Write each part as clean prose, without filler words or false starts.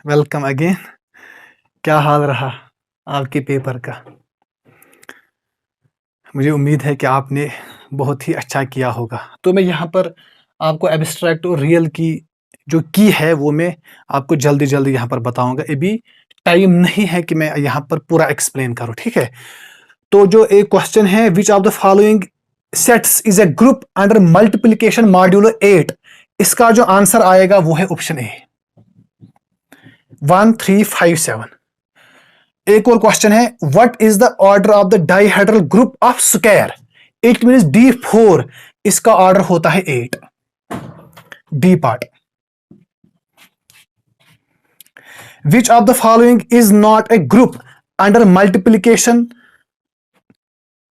Welcome again. क्या हाल रहा आपके पेपर का? मुझे उम्मीद है कि आपने बहुत ही अच्छा किया होगा। तो मैं यहाँ पर आपको एब्स्ट्रैक्ट और रियल की जो की है वो मैं आपको जल्दी जल्दी यहाँ पर बताऊंगा। अभी टाइम नहीं है कि मैं यहाँ पर पूरा एक्सप्लेन करूँ, ठीक है? तो जो एक क्वेश्चन है, विच of the following sets is a group under multiplication modulo 8, इसका जो आंसर आएगा वो है ऑप्शन ए 1 3 5 7। एक और क्वेश्चन है, what is the order of the dihedral group of square? It means D4, इसका ऑर्डर होता है 8। D part. Which of the following is not a group under multiplication?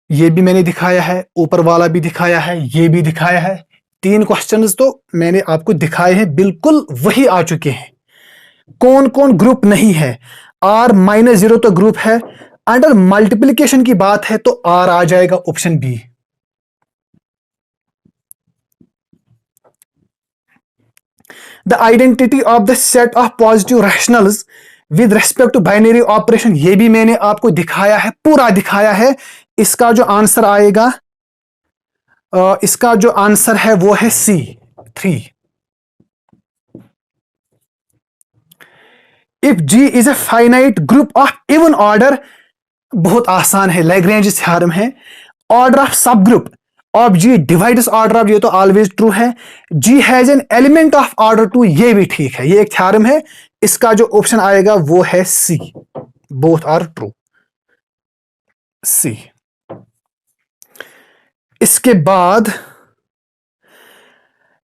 ये भी मैंने दिखाया है, ऊपर वाला भी दिखाया है, ये भी दिखाया है। 3 क्वेश्चंस तो मैंने आपको दिखाए हैं, बिल्कुल वही आ चुके हैं। कौन कौन ग्रुप नहीं है? R-0 तो ग्रुप है। अंडर मल्टीप्लिकेशन की बात है तो R आ जाएगा option B. The identity of the set of positive rationals with respect to binary operation, ये भी मैंने आपको दिखाया है, पूरा दिखाया है। इसका जो आंसर आएगा, इसका जो आंसर है वो है C 3। If G is a finite group of even order, बहुत आसान है, लैग्रेंज थ्योरम है। ऑर्डर ऑफ सब group of G divides order of, ये तो ऑलवेज ट्रू है। G has an element of order 2, ये भी ठीक है, ये एक थ्योरम है। इसका जो ऑप्शन आएगा वो है C, both are true, C। इसके बाद,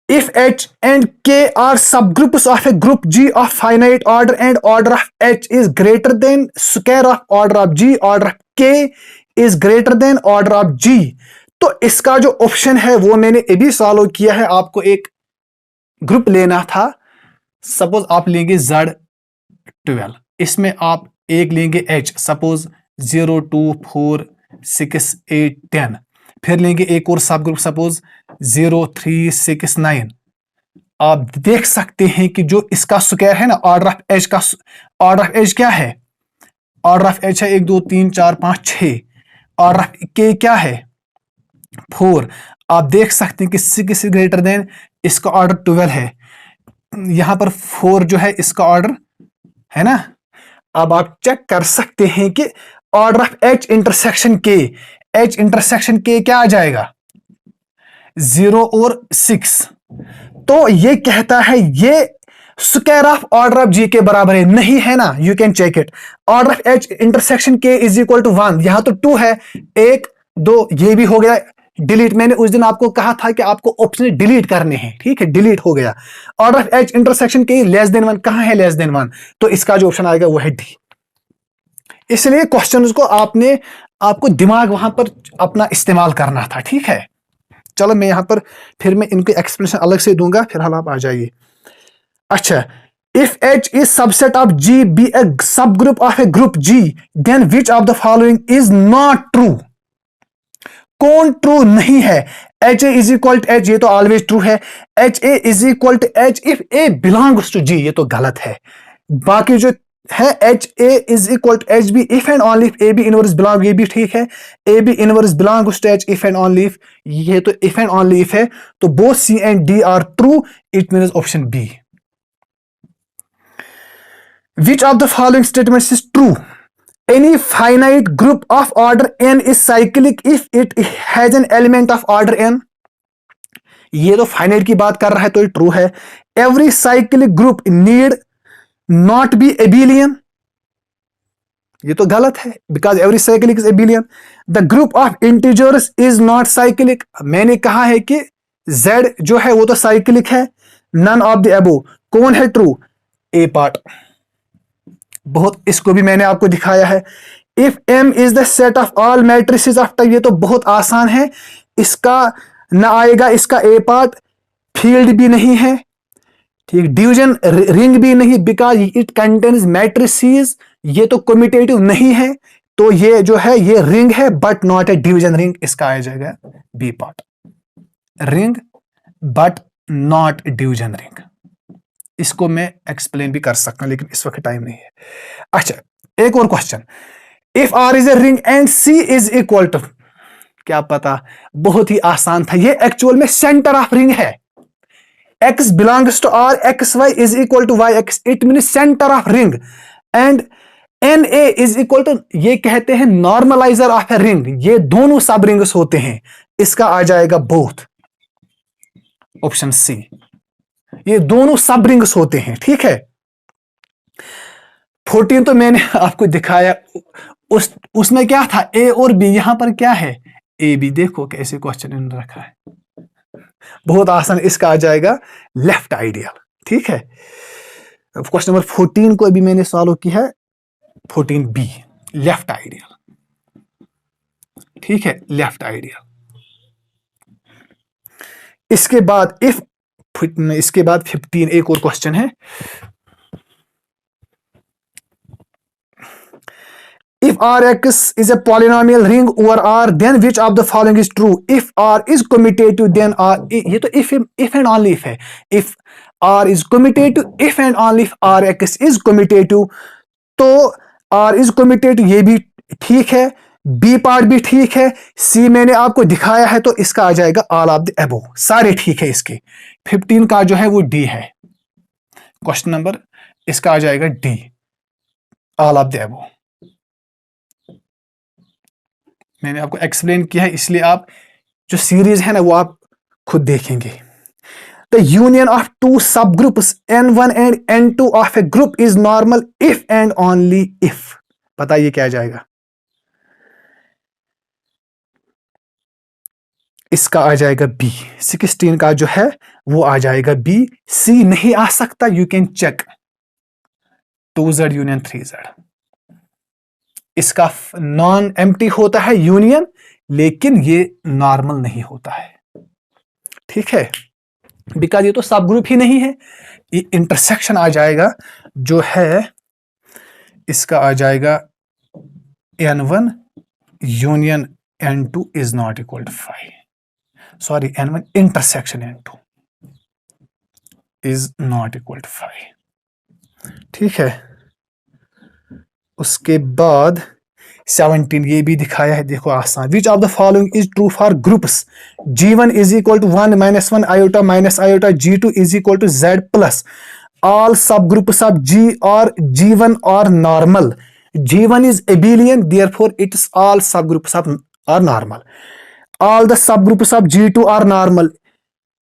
if H and K are subgroups of a group G of finite order and order of H is greater than square of order of G, order of K is greater than order of G, तो इसका जो option है वो मैंने अभी solve किया है। आपको एक ग्रुप लेना था, सपोज आप लेंगे Z12, इसमें आप एक लेंगे H, सपोज 0 2 4 6 8 10, फिर लेंगे एक और सब ग्रुप, सपोज 0 3 6 9। आप देख सकते हैं कि जो इसका स्क्वायर है ना, ऑर्डर ऑफ एच का, ऑर्डर ऑफ एच क्या है? ऑर्डर ऑफ एच है 1 2 3 4 5 6। ऑर्डर ऑफ के क्या है? 4। आप देख सकते हैं कि 6 ग्रेटर देन, इसका ऑर्डर 12 है। यहां पर 4 जो है इसका ऑर्डर है ना। अब आप चेक कर सकते हैं कि ऑर्डर ऑफ एच इंटरसेक्शन के, एच इंटरसेक्शन के क्या आ जाएगा? 0 और 6। तो ये कहता है ये square of order of G के बराबर है, नहीं है ना? You can check it. Order of H intersection K is equal to 1, यहां तो 2 है, 1 2, ये भी हो गया डिलीट। मैंने उस दिन आपको कहा था कि आपको ऑप्शन डिलीट करने हैं, ठीक है, डिलीट हो गया। Order of H intersection K less than 1, कहां है लेस देन 1? तो इसका जो ऑप्शन आएगा वो है डी। इसलिए क्वेश्चन को आपको दिमाग वहां पर अपना इस्तेमाल करना था, ठीक है। चलो मैं यहां पर फिर मैं इनके एक्सप्लेनेशन अलग से दूंगा, फिलहाल आप आ जाइए। अच्छा, if H is subset of G be a subgroup of a group G, then which of the following is not true? कौन ट्रू नहीं है? H A is equal to H, ये तो ऑलवेज ट्रू है। H A is equal to H if A belongs to G, ये तो गलत है। बाकी जो है H A is equal to H B if and only if A B inverse belong, ये भी ठीक है। A B inverse belongs to H if and only if, ये तो इफ एंड ओनली इफ है। तो both C and D are true, it means option B. Which of the following statements is true? Any finite group of order n is cyclic if it has an element of order n. ये तो finite की बात कर रहा है तो ये true है। Every cyclic group need not be abelian, ये तो गलत है, because every cyclic is abelian. The group of integers is not cyclic, मैंने कहा है कि z जो है वो तो साइक्लिक है। None of the above, कौन है ट्रू? ए पार्ट, बहुत, इसको भी मैंने आपको दिखाया है। If M is the set of all matrices of type, ये तो बहुत आसान है, इसका ना आएगा, इसका ए पार्ट। फील्ड भी नहीं है, ठीक, डिवीजन रिंग भी नहीं, बिकॉज इट कंटेन्स मैट्रिसेस, ये तो कम्यूटेटिव नहीं है। तो ये जो है ये रिंग है but not a division ring, इसका आ जाएगा B part, ring but not division ring. इसको मैं एक्सप्लेन भी कर सकता हूं लेकिन इस वक्त टाइम नहीं है। अच्छा, एक और question, if R is a ring and C is equal to, क्या पता, बहुत ही आसान था, ये एक्चुअल में सेंटर ऑफ रिंग है। x belongs to r, xy is equal to yx, it means center of ring, and na is equal to, ये कहते हैं नॉर्मलाइजर ऑफ ए रिंग, ये दोनों सब रिंग्स होते हैं, इसका आ जाएगा बोथ, ऑप्शन सी, ये दोनों सब रिंग्स होते हैं। ठीक है, 14 तो मैंने आपको दिखाया, उसमें क्या था, ए और बी, यहां पर क्या है, ए बी, देखो कैसे क्वेश्चन इन्होंने रखा है, बहुत आसान, इसका आ जाएगा लेफ्ट आइडियल। ठीक है, क्वेश्चन नंबर 14 को अभी मैंने सॉल्व किया है, 14 बी, लेफ्ट आइडियल। ठीक है, लेफ्ट आइडियल। इसके बाद इसके बाद 15 एक और क्वेश्चन है, if rx is a polynomial ring over r, then which of the following is true? If r is commutative, then r, ये तो if and only if है, if r is commutative, if and only if rx is commutative, तो r is commutative, ये भी ठीक है, B part भी ठीक है, सी मैंने आपको दिखाया है, तो इसका आ जाएगा ऑल ऑफ द अबव, सारे ठीक है इसके। 15 का जो है वो डी है, क्वेश्चन नंबर इसका आ जाएगा D, all of the above. मैंने आपको एक्सप्लेन किया है, इसलिए आप जो सीरीज है ना वो आप खुद देखेंगे। द यूनियन ऑफ टू सब groups n1 and n2 of a group is normal if and only if, बताइए क्या जाएगा, इसका आ जाएगा बी, 16 का जो है वो आ जाएगा बी, सी नहीं आ सकता, you can check 2z union 3z, इसका नॉन एम्प्टी होता है यूनियन, लेकिन ये नॉर्मल नहीं होता है। ठीक है, बिकॉज ये तो सब ग्रुप ही नहीं है, ये इंटरसेक्शन आ जाएगा, जो है इसका आ जाएगा n1 union n2 is not equal to 5, sorry n1 intersection n2 is not equal to 5। ठीक है, उसके बाद 17 ये भी दिखाया है, देखो आसान, which of the following is true for groups g1 is equal to 1 -1 iota minus iota, g2 is equal to z plus all subgroups of G or G1 are normal. G1 is abelian, therefore its all subgroups are normal. All the subgroups of G2 are normal.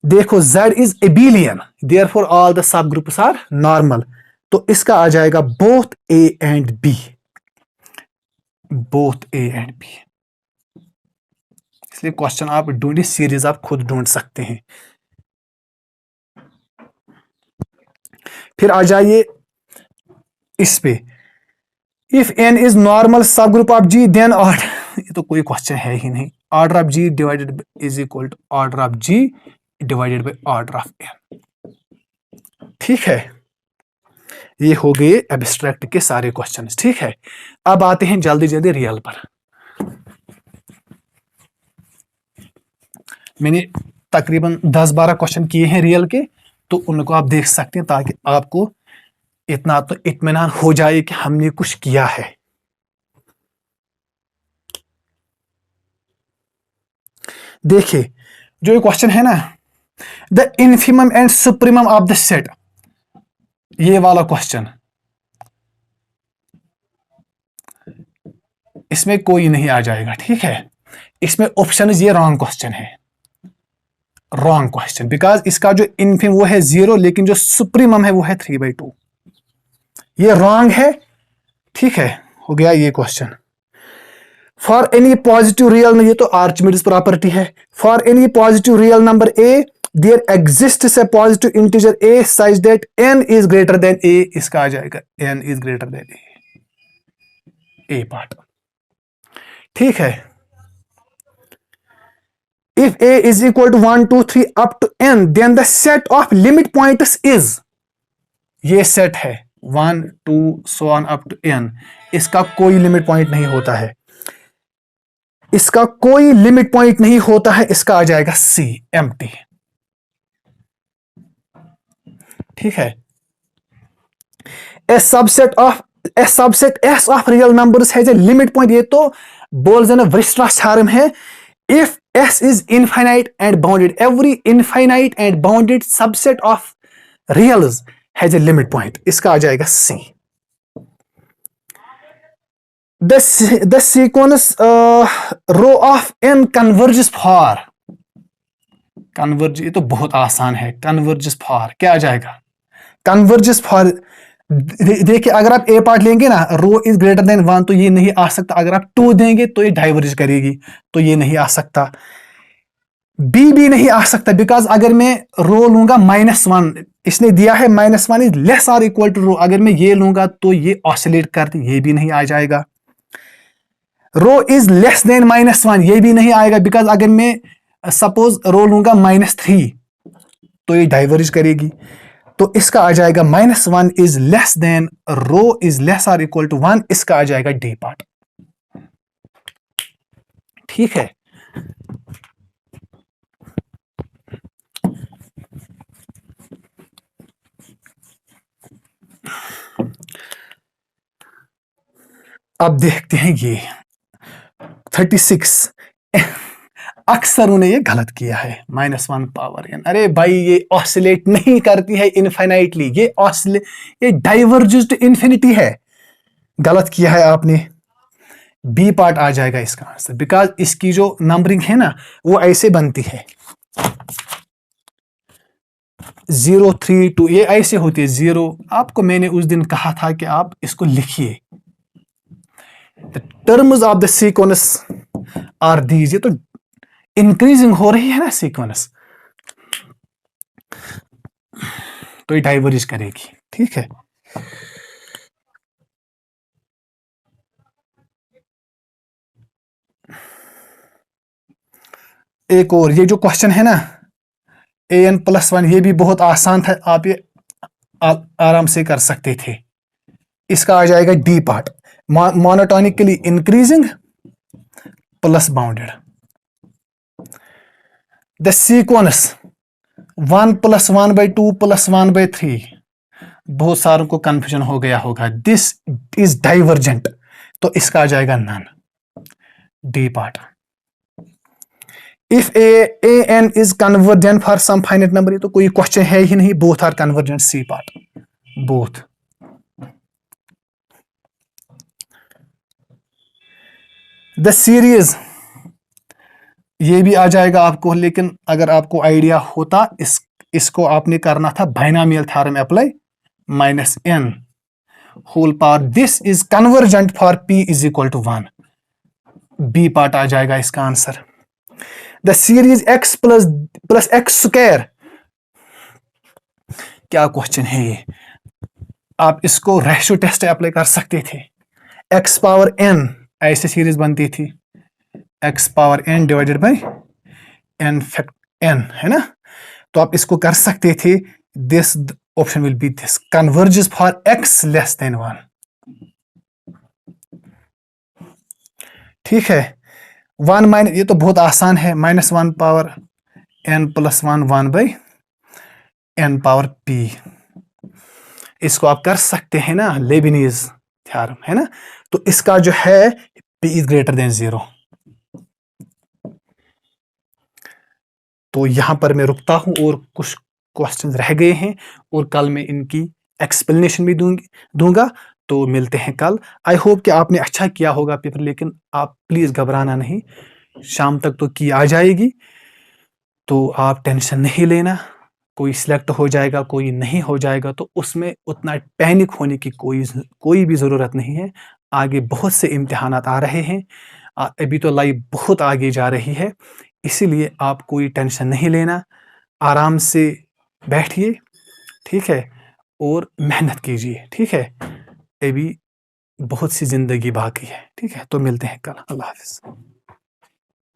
देखो Z is abelian, therefore all the subgroups are normal. तो इसका आ जाएगा both A and B. Both A and B. इसलिए question आप ढूंढिए, series आप खुद ढूंढ सकते हैं। फिर आ जाइए इस पे, if n is normal subgroup of G then order, ये तो कोई क्वेश्चन है ही नहीं, order of G divided is equal to order of G divided by order of n। ठीक है, ये हो गए एब्स्ट्रैक्ट के सारे क्वेश्चंस। ठीक है, अब आते हैं जल्दी जल्दी रियल पर। मैंने तकरीबन 10-12 क्वेश्चन किए हैं रियल के, तो उनको आप देख सकते हैं, ताकि आपको इतना तो इत्मीनान हो जाए कि हमने कुछ किया है। देखिए जो ये क्वेश्चन है ना, the infimum and supremum of the set, ये वाला क्वेश्चन, इसमें कोई नहीं आ जाएगा। ठीक है, इसमें ऑप्शन ये रॉन्ग क्वेश्चन है, रॉन्ग क्वेश्चन, बिकॉज इसका जो इन्फिम वो है 0, लेकिन जो सुप्रीमम है वो है 3/2, ये रॉन्ग है। ठीक है, हो गया ये question. For any positive real में, ये तो आर्चिमिडीज प्रॉपर्टी है, for any positive real number a there exists a positive integer a such that n is greater than a, इसका आ जाएगा n is greater than a part. ठीक है, if a is equal to 1 2 3 up to n, then the set of limit points is, ये set है 1 2 so on up to n, इसका कोई limit point नहीं होता है, इसका कोई लिमिट पॉइंट नहीं होता है, इसका आ जाएगा C एम्प्टी। ठीक है, a subset S of real numbers has a limit point. ये तो बोल देना Weierstrass थ्योरम है। If S is infinite and bounded, every infinite and bounded subset of reals has a limit point. इसका आ जाएगा C. The sequence rho of n converges for, converge, ये तो बहुत आसान है। कन्वर्जेस फॉर क्या आ जाएगा? कन्वर्जेस फॉर, देखिए अगर आप ए पार्ट लेंगे ना, रो इज ग्रेटर देन 1, तो ये नहीं आ सकता। अगर आप 2 देंगे तो ये डाइवर्ज करेगी, तो ये नहीं आ सकता। बी भी नहीं आ सकता, बिकॉज अगर मैं रो लूंगा -1, इसने दिया है -1 इज लेस और इक्वल टू रो, अगर मैं ये लूंगा तो ये ऑसिलेट करती, ये भी नहीं आ जाएगा। रो इज लेस देन -1, ये भी नहीं आएगा, बिकॉज अगर मैं सपोज रो लूंगा -3 तो ये डाइवर्ज करेगी। तो इसका आ जाएगा -1 is less than rho is less और इक्वल टू 1। इसका आ जाएगा डी पार्ट। ठीक है। अब देखते हैं ये 36। अक्सर उन्हें ये गलत किया है, -1 पावर n। अरे भाई ये ऑसिलेट नहीं करती है इनफाइनाइटली, ये डाइवर्जेस टू इंफिनिटी है। गलत किया है आपने। बी पार्ट आ जाएगा इसका आंसर, बिकॉज इसकी जो नंबरिंग है ना वो ऐसे बनती है 0 3 2, ये ऐसे होती है 0। आपको मैंने उस दिन कहा था कि आप इसको लिखिए। The terms of the sequence are these. ये तो इंक्रीजिंग हो रही है ना सीक्वेंस, तो ये डाइवर्ज करेगी। ठीक है। एक और ये जो क्वेश्चन है ना an+1, ये भी बहुत आसान था, आप ये आराम से कर सकते थे। इसका आ जाएगा D part, monotonically increasing plus bounded. The sequence 1 + 1/2 + 1/3, बहुत सारों को कंफ्यूजन हो गया होगा। दिस इज डाइवर्जेंट, तो इसका आ जाएगा none, D part. If an is convergent for some finite number, ये तो कोई क्वेश्चन है ही नहीं, both are convergent, C part, both. The series, ये भी आ जाएगा आपको, लेकिन अगर आपको आइडिया होता, इसको आपने करना था binomial theorem apply, -n whole power. This is convergent for p = 1, B part आ जाएगा इसका answer. The series x + x², क्या क्वेश्चन है ये? आप इसको रेशियो टेस्ट अप्लाई कर सकते थे। x⁴n ऐसे सीरीज बनती थी, x⁴n divided by n factor n, है ना? तो आप इसको कर सकते थे। This option will be this, converges for x less than 1। ठीक है। 1 ये तो बहुत आसान है, -1 पावर n + 1 1/n⁴p। इसको आप कर सकते हैं ना, लेबिनिज थ्योरम, है ना? तो इसका जो है p इज ग्रेटर देन 0। तो यहां पर मैं रुकता हूं, और कुछ क्वेश्चंस रह गए हैं, और कल मैं इनकी एक्सप्लेनेशन भी दूंगा। तो मिलते हैं कल। आई होप कि आपने अच्छा किया होगा पेपर, लेकिन आप प्लीज घबराना नहीं, शाम तक तो की आ जाएगी, तो आप टेंशन नहीं लेना। कोई सिलेक्ट हो जाएगा, कोई नहीं हो जाएगा, तो उसमें उतना पैनिक होने की कोई भी ज़रूरत नहीं है। आगे बहुत से इम्तिहानात आ रहे हैं, अभी तो लाइफ बहुत आगे जा रही है, इसीलिए आप कोई टेंशन नहीं लेना, आराम से बैठिए, ठीक है, और मेहनत कीजिए। ठीक है, अभी बहुत सी ज़िंदगी बाकी है। ठीक है, तो मिलते हैं कल। अल्लाह हाफ़िज़।